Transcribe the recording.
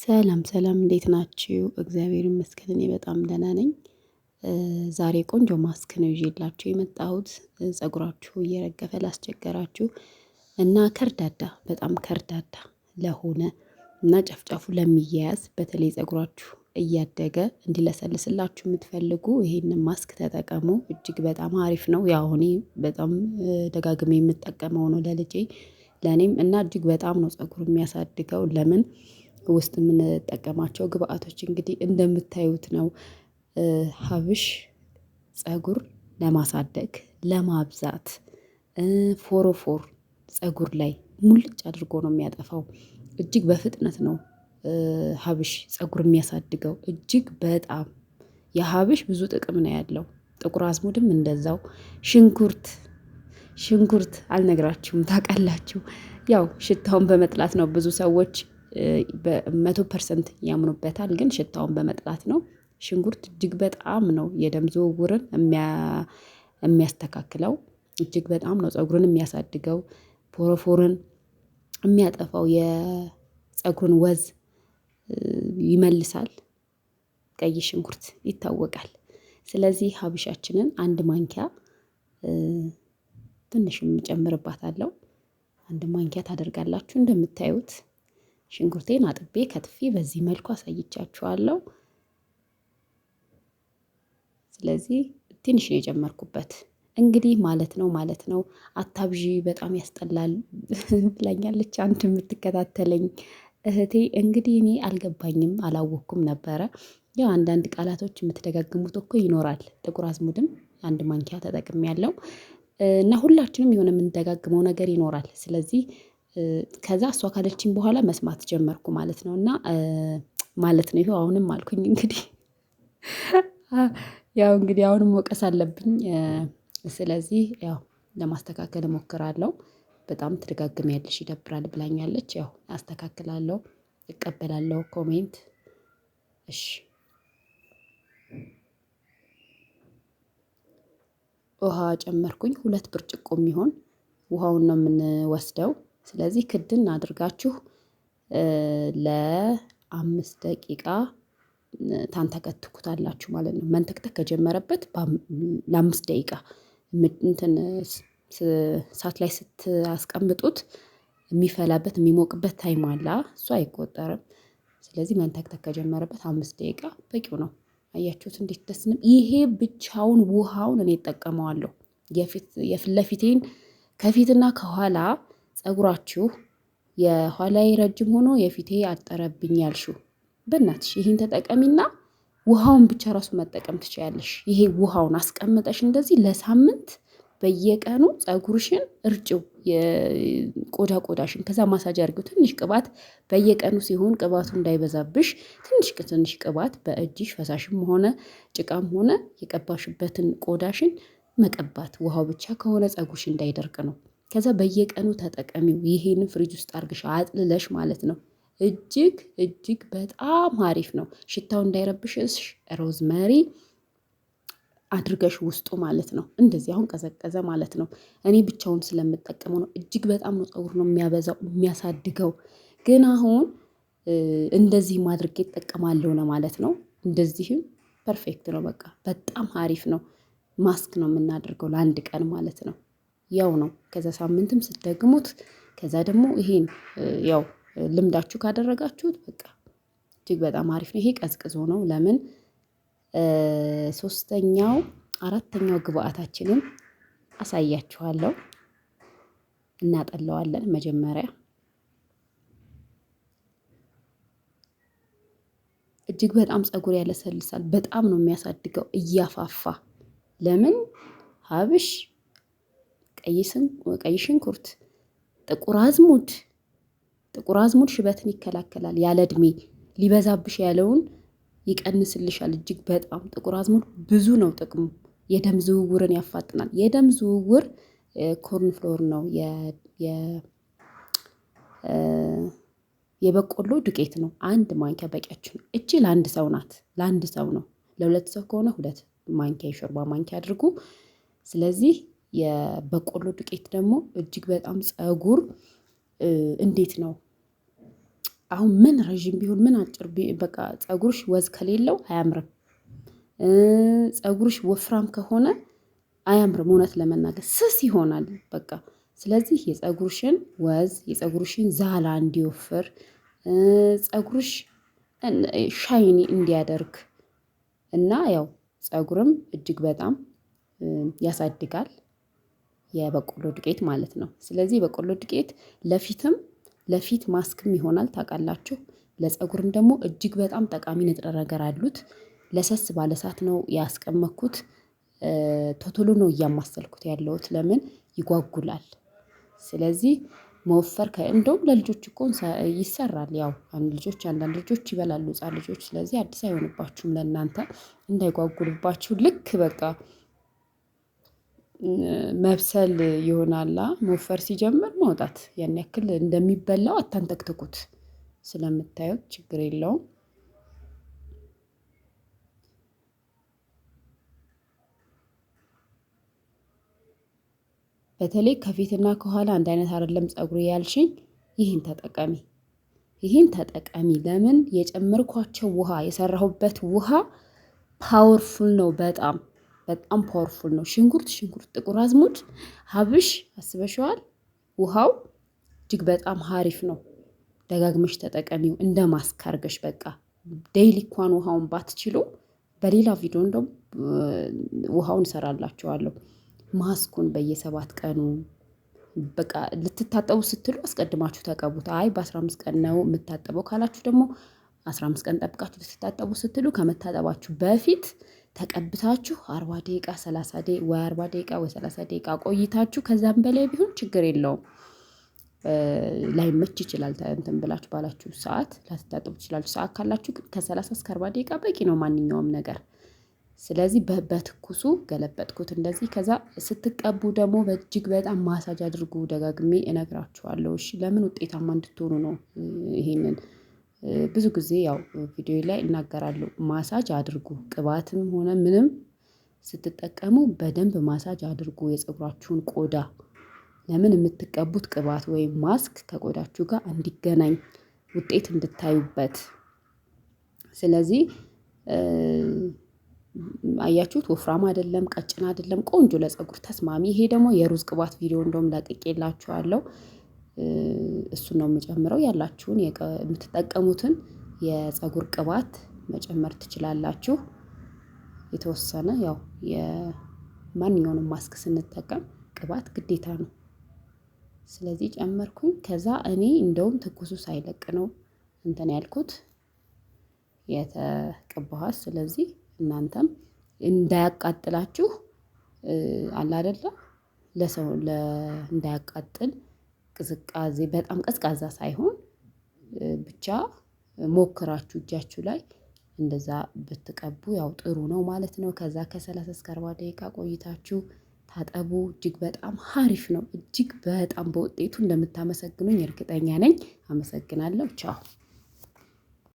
ሰላም ሰላም እንዴት ናችሁ? እግዚአብሔር ይመስገን እኔ በጣም ደህና ነኝ። ዛሬ ቆንጆ ማስክ ነው ይዤላችሁ የመጣሁት ፀጉራችሁ እየረገፈ ላስቸገራችሁ እና ከርዳዳ በጣም ከርዳዳ ለሆነ እና ጨፍጫፉ ለሚያያዝ በተለይ ፀጉራችሁ እያደገ እንዲለሰልስላችሁ የምትፈልጉ ይሄንን ማስክ ተጠቀሙ። እጅግ በጣም አሪፍ ነው። ያው እኔ በጣም ደጋግሜ የምጠቀመው ነው ለልጄ ለእኔም እና እጅግ በጣም ነው ፀጉር የሚያሳድገው። ለምን ውስጥ የምንጠቀማቸው ግብአቶች እንግዲህ እንደምታዩት ነው። ሀብሽ ፀጉር ለማሳደግ ለማብዛት ፎሮፎር ፀጉር ላይ ሙልጭ አድርጎ ነው የሚያጠፋው። እጅግ በፍጥነት ነው ሀብሽ ፀጉር የሚያሳድገው እጅግ በጣም የሀብሽ ብዙ ጥቅም ነው ያለው። ጥቁር አዝሙድም እንደዛው ሽንኩርት አልነግራችሁም ታውቃላችሁ። ያው ሽታውን በመጥላት ነው ብዙ ሰዎች በ100% ያምኑበታል፣ ግን ሽታውን በመጥላት ነው። ሽንኩርት እጅግ በጣም ነው የደም ዝውውርን የሚያስተካክለው። እጅግ በጣም ነው ፀጉርን የሚያሳድገው፣ ፎሮፎርን የሚያጠፋው፣ የፀጉርን ወዝ ይመልሳል። ቀይ ሽንኩርት ይታወቃል። ስለዚህ ሀብሻችንን አንድ ማንኪያ ትንሽም እጨምርባታለሁ። አንድ ማንኪያ ታደርጋላችሁ። እንደምታዩት ሽንኩርቴን አጥቤ ከትፌ በዚህ መልኩ አሳይቻችኋለሁ። ስለዚህ ትንሽ ነው የጨመርኩበት እንግዲህ ማለት ነው። አታብዢ በጣም ያስጠላል ብላኛለች አንድ የምትከታተለኝ እህቴ። እንግዲህ እኔ አልገባኝም አላወቅኩም ነበረ። ያው አንዳንድ ቃላቶች የምትደጋግሙት እኮ ይኖራል። ጥቁር አዝሙድም አንድ ማንኪያ ተጠቅሜያለሁ እና ሁላችንም የሆነ የምንደጋግመው ነገር ይኖራል። ስለዚህ ከዛ እሷ ካለችኝ በኋላ መስማት ጀመርኩ ማለት ነው። እና ማለት ነው ይኸው አሁንም አልኩኝ እንግዲህ ያው እንግዲህ አሁንም መውቀስ አለብኝ። ስለዚህ ያው ለማስተካከል እሞክራለሁ። በጣም ትደጋግሚያለሽ ይደብራል ብላኛለች። ያው አስተካክላለሁ፣ እቀበላለሁ ኮሜንት። እሺ ውሃ ጨመርኩኝ 2 ብርጭቆ የሚሆን ውሃውን ነው የምንወስደው። ስለዚህ ክድን አድርጋችሁ ለ5 ደቂቃ ታንተከትኩታላችሁ ማለት ነው። መንተክተክ ከጀመረበት ለ5 ደቂቃ እንትን እሳት ላይ ስታስቀምጡት የሚፈላበት የሚሞቅበት ታይም አለ። እሱ አይቆጠርም። ስለዚህ መንተክተክ ከጀመረበት 5 ደቂቃ በቂው ነው። አያችሁት እንዴት ደስ ነው። ይሄ ብቻውን ውሃውን እኔ እጠቀመዋለሁ። የፊት ለፊቴን ከፊትና ከኋላ ፀጉራችሁ የኋላዬ ረጅም ሆኖ የፊቴ አጠረብኝ ያልሽው በእናትሽ ይሄን ተጠቀሚና ውሃውን ብቻ ራሱ መጠቀም ትችያለሽ። ይሄ ውሃውን አስቀምጠሽ እንደዚህ ለሳምንት በየቀኑ ፀጉርሽን እርጭው፣ ቆዳሽን ከዛ ማሳጅ አድርጊው። ትንሽ ቅባት በየቀኑ ሲሆን ቅባቱ እንዳይበዛብሽ ትንሽ ቅባት በእጅሽ ፈሳሽም ሆነ ጭቃም ሆነ የቀባሽበትን ቆዳሽን መቀባት። ውሃው ብቻ ከሆነ ፀጉርሽ እንዳይደርቅ ነው። ከዛ በየቀኑ ተጠቀሚው። ይሄንን ፍሪጅ ውስጥ አድርግሽ አጥልለሽ ማለት ነው። እጅግ በጣም አሪፍ ነው። ሽታው እንዳይረብሽሽ ሮዝመሪ አድርገሽ ውስጡ ማለት ነው። እንደዚህ አሁን ቀዘቀዘ ማለት ነው። እኔ ብቻውን ስለምጠቀመው ነው። እጅግ በጣም ነው ፀጉር ነው የሚያበዛው የሚያሳድገው። ግን አሁን እንደዚህ አድርጌ እጠቀማለሁ ለማለት ነው። እንደዚህም ፐርፌክት ነው። በቃ በጣም አሪፍ ነው። ማስክ ነው የምናደርገው ለአንድ ቀን ማለት ነው። ያው ነው። ከዛ ሳምንትም ስትደግሙት ከዛ ደግሞ ይሄን ያው ልምዳችሁ ካደረጋችሁት በቃ እጅግ በጣም አሪፍ ነው። ይሄ ቀዝቅዞ ነው። ለምን 4ኛው ግብአታችንን አሳያችኋለሁ። እናጠለዋለን መጀመሪያ። እጅግ በጣም ፀጉር ያለሰልሳል። በጣም ነው የሚያሳድገው እያፋፋ። ለምን ሀብሽ፣ ቀይ ሽንኩርት፣ ጥቁር አዝሙድ ሽበትን ይከላከላል። ያለ እድሜ ሊበዛብሽ ያለውን ይቀንስልሻል። እጅግ በጣም ጥቁር አዝሙድ ብዙ ነው ጥቅሙ። የደም ዝውውርን ያፋጥናል። የደም ዝውውር ኮርን ፍሎር ነው የበቆሎ ዱቄት ነው። 1 ማንኪያ በቂያችሁ ነው። እቺ ለአንድ ሰው ናት። ለአንድ ሰው ነው። ለ2 ሰው ከሆነ 2 ማንኪያ የሾርባ ማንኪያ አድርጉ። ስለዚህ የበቆሎ ዱቄት ደግሞ እጅግ በጣም ፀጉር እንዴት ነው አሁን ምን ረዥም ቢሆን ምን አጭር በቃ ፀጉርሽ ወዝ ከሌለው አያምርም። ፀጉርሽ ወፍራም ከሆነ አያምርም። እውነት ለመናገር ስስ ይሆናል በቃ። ስለዚህ የፀጉርሽን ወዝ የፀጉርሽን ዛላ እንዲወፍር ፀጉርሽ ሻይኒ እንዲያደርግ እና ያው ፀጉርም እጅግ በጣም ያሳድጋል የበቆሎ ዱቄት ማለት ነው። ስለዚህ የበቆሎ ዱቄት ለፊት ማስክም ይሆናል ታውቃላችሁ። ለፀጉርም ደግሞ እጅግ በጣም ጠቃሚ ንጥረ ነገር አሉት። ለሰስ ባለ እሳት ነው ያስቀመጥኩት። ቶቶሎ ነው እያማሰልኩት ያለሁት ለምን ይጓጉላል። ስለዚህ መወፈር እንደውም ለልጆች እኮ ይሰራል። ያው አንዳንድ ልጆች ይበላሉ ህፃን ልጆች። ስለዚህ አዲስ አይሆንባችሁም ለእናንተ እንዳይጓጉልባችሁ ልክ በቃ መብሰል ይሆናላ መወፈር ሲጀምር ማውጣት ያን ያክል እንደሚበላው አታንተክትኩት። ስለምታዩት ችግር የለውም። በተለይ ከፊትና ከኋላ አንድ አይነት አይደለም ፀጉሬ ያልሽኝ፣ ይህን ተጠቀሚ። ለምን የጨመርኳቸው ውሃ የሰራሁበት ውሃ ፓወርፉል ነው። በጣም በጣም ፓወርፉል ነው። ሽንኩርት፣ ጥቁር አዝሙድ፣ ሀብሽ አስበሽዋል። ውሃው እጅግ በጣም ሀሪፍ ነው። ደጋግመሽ ተጠቀሚው እንደ ማስክ አድርገሽ በቃ ዴይሊ እንኳን ውሃውን ባትችሉ በሌላ ቪዲዮ እንደውም ውሃውን እሰራላችኋለሁ። ማስኩን በየ7 ቀኑ በቃ ልትታጠቡ ስትሉ አስቀድማችሁ ተቀቡት። አይ በ15 ቀን ነው የምታጠበው ካላችሁ ደግሞ 15 ቀን ጠብቃችሁ ልትታጠቡ ስትሉ ከመታጠባችሁ በፊት ተቀብታችሁ 40 ደቂቃ 30 ደቂቃ ወይ 40 ደቂቃ ወይ 30 ደቂቃ ቆይታችሁ ከዛም በላይ ቢሆን ችግር የለውም። ላይመች ይችላል እንትን ብላችሁ ባላችሁ ሰዓት ላትታጠቡ ትችላላችሁ። ሰዓት ካላችሁ ከ30 እስከ 40 ደቂቃ በቂ ነው ማንኛውም ነገር። ስለዚህ በትኩሱ ገለበጥኩት እንደዚህ። ከዛ ስትቀቡ ደግሞ በእጅግ በጣም ማሳጅ አድርጉ። ደጋግሜ እነግራችኋለሁ። እሺ ለምን ውጤታማ እንድትሆኑ ነው። ይሄንን ብዙ ጊዜ ያው ቪዲዮ ላይ እናገራለሁ። ማሳጅ አድርጉ። ቅባትም ሆነ ምንም ስትጠቀሙ በደንብ ማሳጅ አድርጉ የፀጉራችሁን ቆዳ። ለምን የምትቀቡት ቅባት ወይም ማስክ ከቆዳችሁ ጋር እንዲገናኝ ውጤት እንድታዩበት። ስለዚህ አያችሁት፣ ወፍራም አይደለም፣ ቀጭን አይደለም፣ ቆንጆ ለፀጉር ተስማሚ። ይሄ ደግሞ የሩዝ ቅባት ቪዲዮ እንደውም ለቅቄላችኋለሁ። እሱን ነው የምጨምረው። ያላችሁን የምትጠቀሙትን የፀጉር ቅባት መጨመር ትችላላችሁ። የተወሰነ ያው የማንኛውንም ማስክ ስንጠቀም ቅባት ግዴታ ነው። ስለዚህ ጨመርኩኝ። ከዛ እኔ እንደውም ትኩሱ ሳይለቅ ነው እንትን ያልኩት የተቀባኋት። ስለዚህ እናንተም እንዳያቃጥላችሁ አለ አይደለ፣ ለሰው እንዳያቃጥል ቅዝቃዜ በጣም ቀዝቃዛ ሳይሆን ብቻ ሞክራችሁ እጃችሁ ላይ እንደዛ ብትቀቡ ያው ጥሩ ነው ማለት ነው። ከዛ ከ30 እስከ 40 ደቂቃ ቆይታችሁ ታጠቡ። እጅግ በጣም ሀሪፍ ነው። እጅግ በጣም በውጤቱ እንደምታመሰግኑኝ እርግጠኛ ነኝ። አመሰግናለሁ። ቻው